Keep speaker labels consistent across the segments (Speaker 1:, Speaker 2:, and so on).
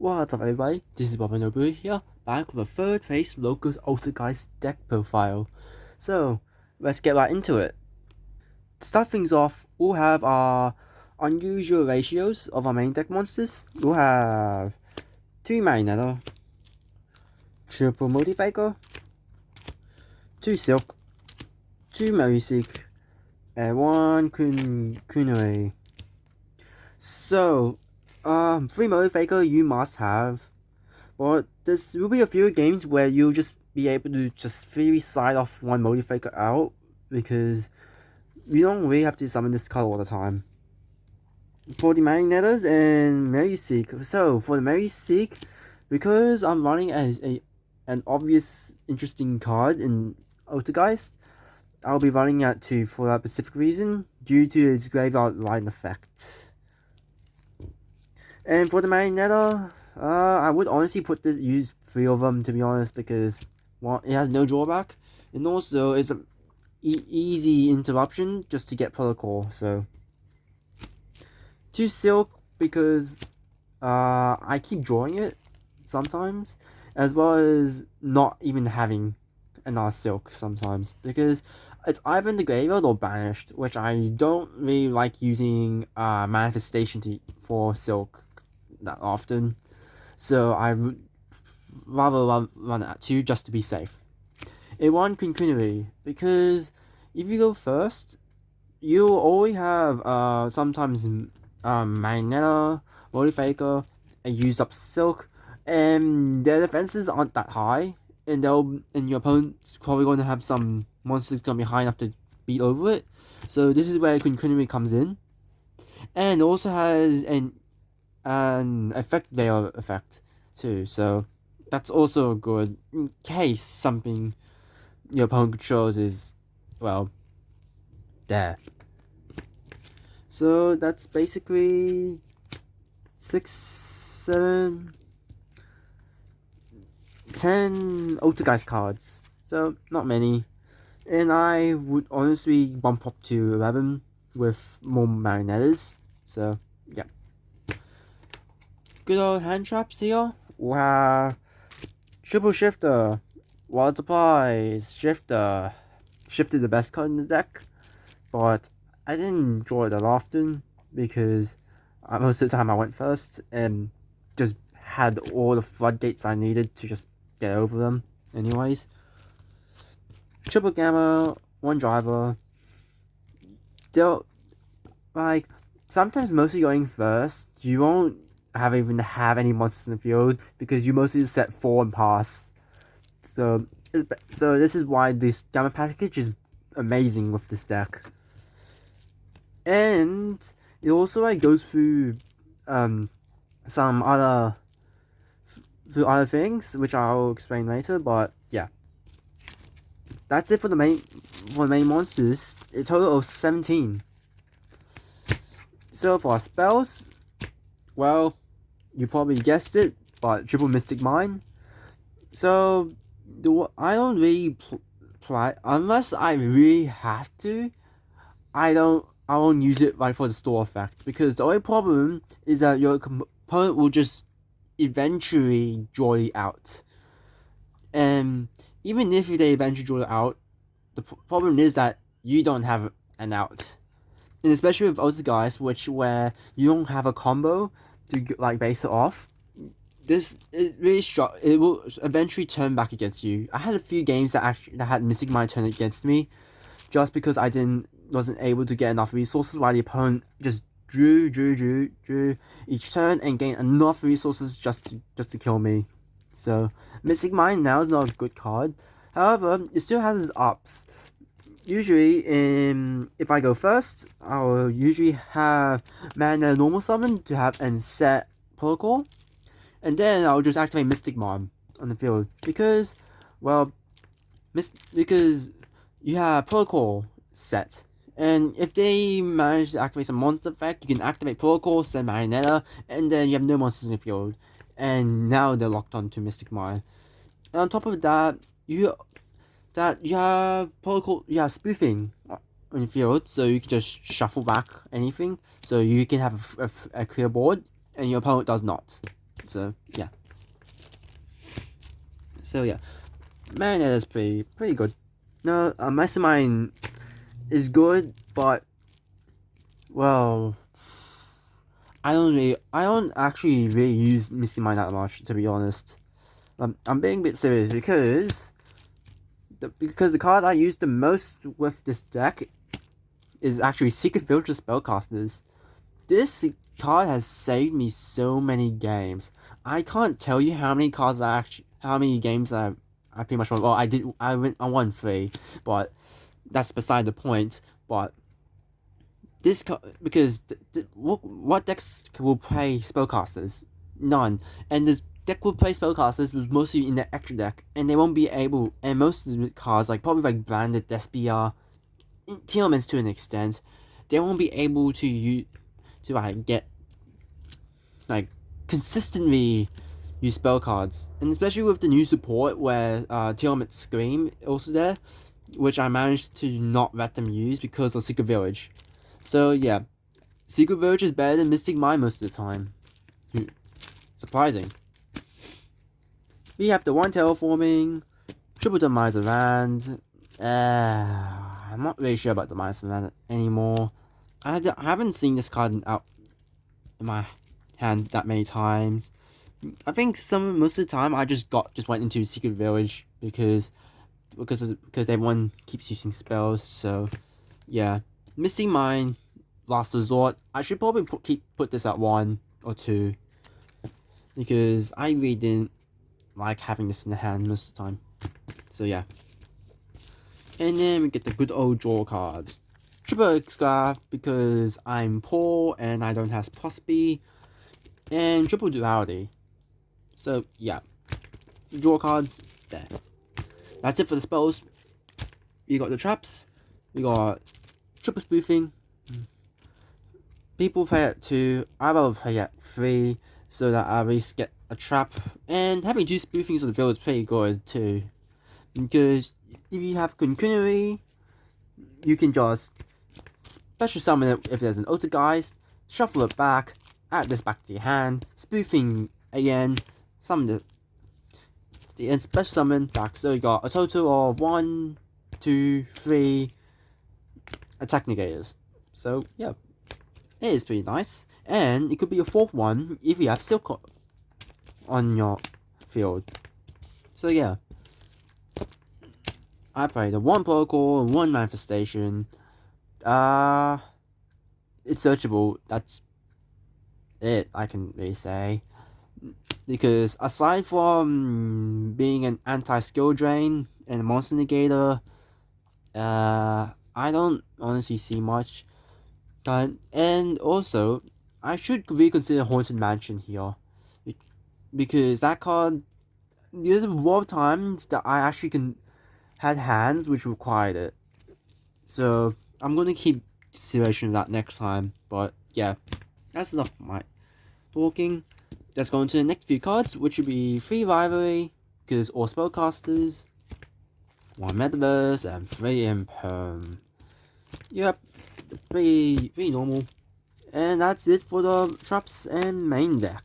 Speaker 1: What's up everybody, this is booey here, back with a third phase Locust Altergeist deck profile. So, let's get right into it. To start things off, we'll have our unusual ratios of our main deck monsters. We'll have 2 Marionetto, Triple Multifaker, 2 Silk, 2 Mariseek, and 1 Kunai. So, 3 Multifaker you must have. But there will be a few games where you'll just be able to just freely side off one Multifaker out because you don't really have to summon this card all the time. For the Magnettas and Mariseek, so for the Mariseek, because I'm running as an obvious interesting card in Altergeist, I'll be running at 2 for that specific reason, due to its graveyard line effect. And for the Magnetta, I would honestly use 3 of them, to be honest, because well, it has no drawback, and also it's an easy interruption just to get protocol. So 2 Silk because I keep drawing it sometimes, as well as not even having another Silk sometimes, because it's either in the graveyard or banished, which I don't really like using manifestation for Silk that often. So I would rather run at 2 just to be safe. A 1 Kunai, because if you go first, you'll always have sometimes Magneto, Multifaker, and use up Silk, and their defenses aren't that high, and your opponent's probably going to have some monsters going to be high enough to beat over it. So this is where Kunai comes in, and also has an effect veil effect too, so that's also good in case something your opponent controls is, well, there. So that's basically 6, 7, 10 Altergeist cards, so not many, and I would honestly bump up to 11 with more Marionettas. So yeah, good old hand traps here. We have Triple Shifter, Wild Surprise, Shifter. Shifter is the best card in the deck, but I didn't draw it that often because most of the time I went first and just had all the floodgates I needed to just get over them anyways. Triple Gamma, 1 driver. Still, like, sometimes mostly going first, you won't even have any monsters in the field because you mostly set 4 and pass. So this is why this Gamma package is amazing with this deck. And it also goes through some other things which I'll explain later, but yeah. That's it for the main monsters. A total of 17. So for our spells, well, you probably guessed it, but Triple Mystic Mine. So I don't really play unless I really have to. I won't use it right for the store effect, because the only problem is that your opponent will just eventually draw it out, and even if they eventually draw it out, the problem is that you don't have an out, and especially with Altergeist, where you don't have a combo to like base it off. This is really strong. It will eventually turn back against you. I had a few games that had Mystic Mine turn against me, just because I wasn't able to get enough resources, while the opponent just drew each turn and gained enough resources just to kill me. So Mystic Mine now is not a good card. However, it still has its ups. Usually, if I go first, I'll usually have Mana Normal Summon to have and set Protocol, and then I'll just activate Mystic Mine on the field because, well, because you have Protocol set, and if they manage to activate some monster effect, you can activate Protocol, send Marionetta, and then you have no monsters in the field, and now they're locked onto Mystic Mine. And on top of that, you have Protocol, you have Spoofing on the field, so you can just shuffle back anything, so you can have a clear board, and your opponent does not. So yeah. So yeah, Marionette is pretty good. No, Mastermind is good, but well, I don't actually really use Misty Mind that much, to be honest. I'm being a bit serious because the card I use the most with this deck is actually Secret Filter Spellcasters. This card has saved me so many games. I can't tell you how many games I pretty much won. Well, I won 3, but that's beside the point. But this because what decks will play Spellcasters? None. And the deck will play Spellcasters was mostly in the extra deck, and they won't be able. And most of the cards, like probably like Branded, Despia, Telements to an extent, they won't be able to use to like get like consistently use spell cards, and especially with the new support where Telements Scream also there, which I managed to not let them use because of Secret Village. So yeah, Secret Village is better than Mystic Mind most of the time. Surprising. We have the one terraforming, triple Demise Land. I'm not really sure about Demise Land anymore. I haven't seen this card out in my hand that many times. I think most of the time I just went into Secret Village because everyone keeps using spells. So yeah, Mystic Mind, Last Resort. I should probably put this at 1 or 2 because I really didn't like having this in the hand most of the time. So yeah, and then we get the good old draw cards. Triple Scarf because I'm poor and I don't have Pospy, and Triple Duality. So yeah, draw cards there. That's it for the spells. We got the traps. We got triple spoofing. People play at 2. I will play at 3 so that I at least get a trap. And having 2 spoofings on the field is pretty good too, because if you have Concunnery, you can just special summon it if there's an Altergeist, shuffle it back, add this back to your hand, spoofing again, summon the end special summon back. So you got a total of 1, 2, 3 attack negators. So yeah, it is pretty nice, and it could be a 4th one if you have Silk on your field. So yeah, I played a 1 protocol and 1 manifestation. It's searchable. That's it, I can really say. Because aside from being an anti-skill drain and a monster negator, I don't honestly see much. And also, I should reconsider Haunted Mansion here. Because that card, there's a lot of times that I actually had hands which required it. So I'm gonna keep consideration of that next time. But yeah, that's enough of my talking. Let's go into the next few cards, which would be 3 Rivalry, because all spellcasters, 1 Metaverse, and 3 Imperm. Yep, pretty normal. And that's it for the traps and main deck.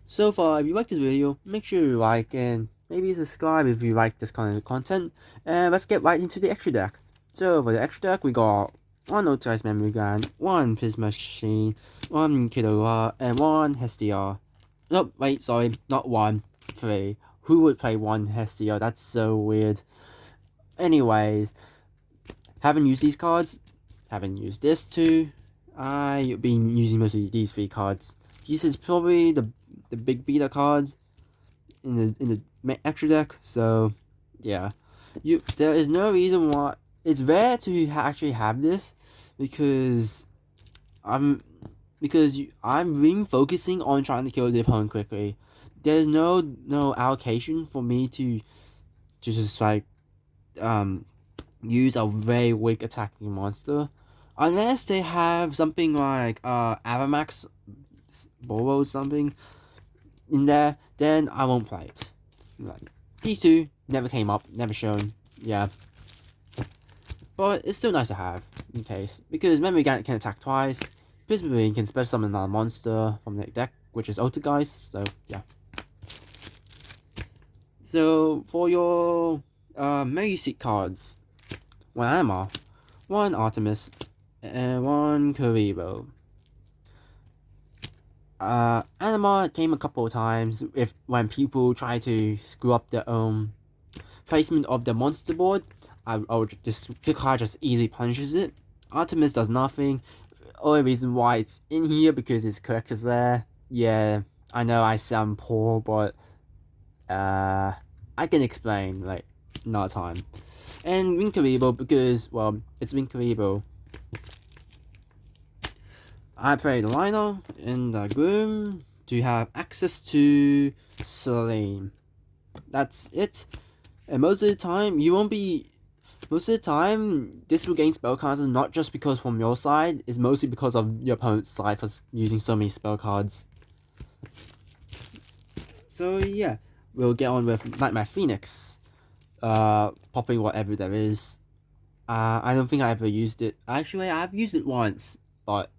Speaker 1: So far, if you like this video, make sure you like and maybe subscribe if you like this kind of content. And let's get right into the extra deck. So for the extra deck, we got 1 Altergeist Memory Gun, 1 Prisma Machine, 1 Killua, and 1 Hestia. No, wait, sorry, not 1, 3. Who would play 1 Hestia? That's so weird. Anyways, haven't used these cards, haven't used this too. I've been using mostly these 3 cards. This is probably the big beta cards in the extra deck. So yeah, there is no reason why. It's rare to actually have this because I'm really focusing on trying to kill the opponent quickly. There's no allocation for me to just like use a very weak attacking monster, unless they have something like Avamax Boro something in there. Then I won't play it. Like, these 2 never came up, never shown. Yeah. But it's still nice to have, in case. Because Memory Gun can attack twice, Prisma Marine can special summon another monster from the deck which is Altergeist. So yeah. So for your Magic cards, one Anima, one Artemis, and one Kuribo. Anima came a couple of times when people try to screw up their own placement of the monster board. The card just easily punishes it. Artemis does nothing. Only reason why it's in here because it's collector's rare. Yeah, I know I sound poor, but I can explain like another time. And Winkaribo because, well, it's Winkaribo. I played the Lionel and the Groom to have access to Selene. That's it. And most of the time, this will gain spell cards, not just because from your side, it's mostly because of your opponent's side for using so many spell cards. So yeah, we'll get on with Nightmare Phoenix. Popping whatever there is. I don't think I ever used it. Actually, I've used it once, but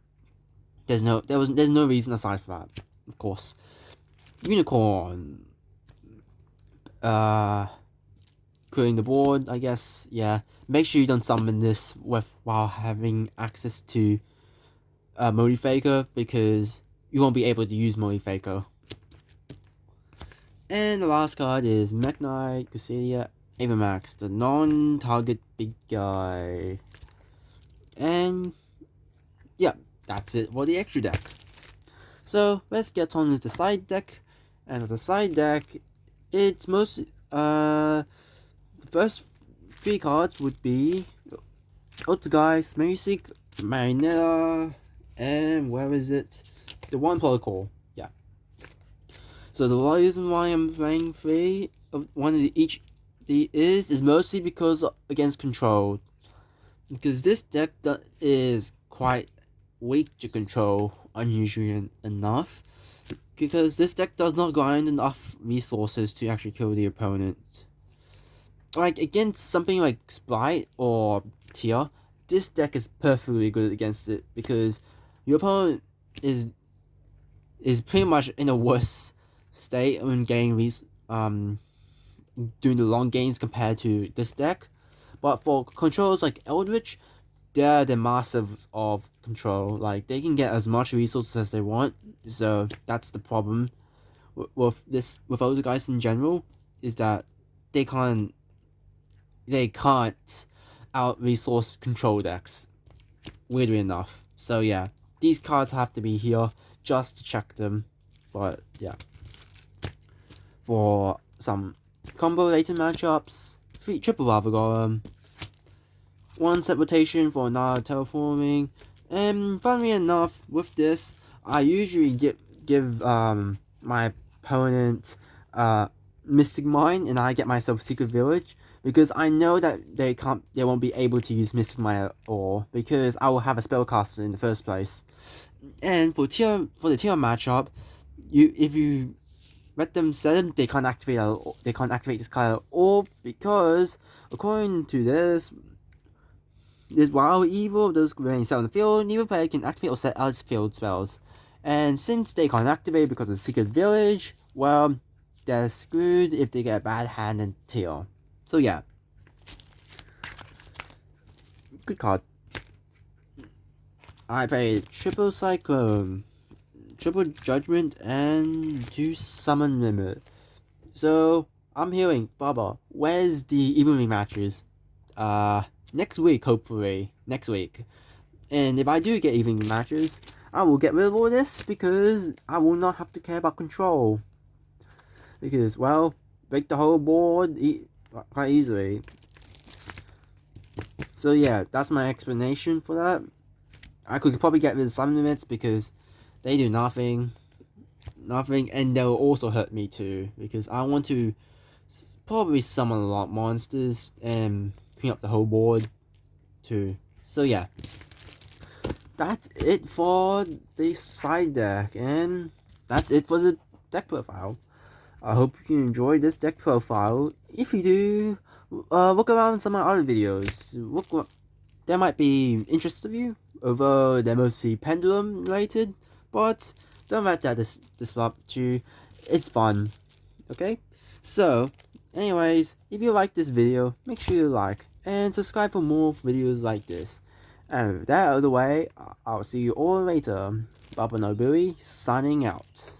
Speaker 1: there's no reason aside for that. Of course, Unicorn. Clearing the board, I guess. Yeah, make sure you don't summon this while having access to Modifaker, because you won't be able to use Modifaker. And the last card is Mech Knight, Crusadia, Avamax, the non-target big guy. And yeah, that's it for the extra deck. So let's get on with the side deck. And with the side deck, it's mostly the first 3 cards would be Altergeist, Magic, Marinetta, and where is it? The one protocol. Yeah. So the reason why I'm playing 3 of one of each is mostly because against control. Because this deck is quite weak to control, unusually enough. Because this deck does not grind enough resources to actually kill the opponent. Like against something like Sprite or Tier, this deck is perfectly good against it, because your opponent is pretty much in a worse state when getting doing the long games compared to this deck. But for controls like Eldritch, they're the masters of control. Like, they can get as much resources as they want. So that's the problem with Altergeist in general, is that they can't out resource control decks, weirdly enough. So yeah, these cards have to be here just to check them. But yeah, for some combo related matchups, 3 triple Lava Golem, 1 set rotation for another terraforming. And funnily enough, with this, I usually give my opponent Mystic Mine, and I get myself Secret Village, because I know that they won't be able to use Mystic Mine at all, because I will have a spellcaster in the first place. And for the tier matchup, if you let them set them, they can't activate this card at all, because according to this while evil does remain set on the field, neither player can activate or set out its field spells. And since they can't activate because of Secret Village, well, they're screwed if they get a bad hand in tier. So yeah, good card. I played triple Cyclone, triple Judgment, and 2 Summon Limit. So I'm hearing, Baba, where's the evenly matches? Next week, hopefully. Next week. And if I do get evening matches, I will get rid of all this, because I will not have to care about control. Because, well, break the whole board quite easily. So yeah, that's my explanation for that. I could probably get rid of some limits because they do nothing, and they'll also hurt me too, because I want to probably summon a lot of monsters and clean up the whole board too. So yeah, that's it for the side deck, and that's it for the deck profile. I hope you enjoyed this deck profile. If you do, look around some of my other videos. There might be interest of you, although they're mostly Pendulum related, but Don't let that disrupt you. It's fun. Okay? So, anyways, if you like this video, make sure you like and subscribe for more videos like this. And with that out of the way, I'll see you all later. Baba No Booey, signing out.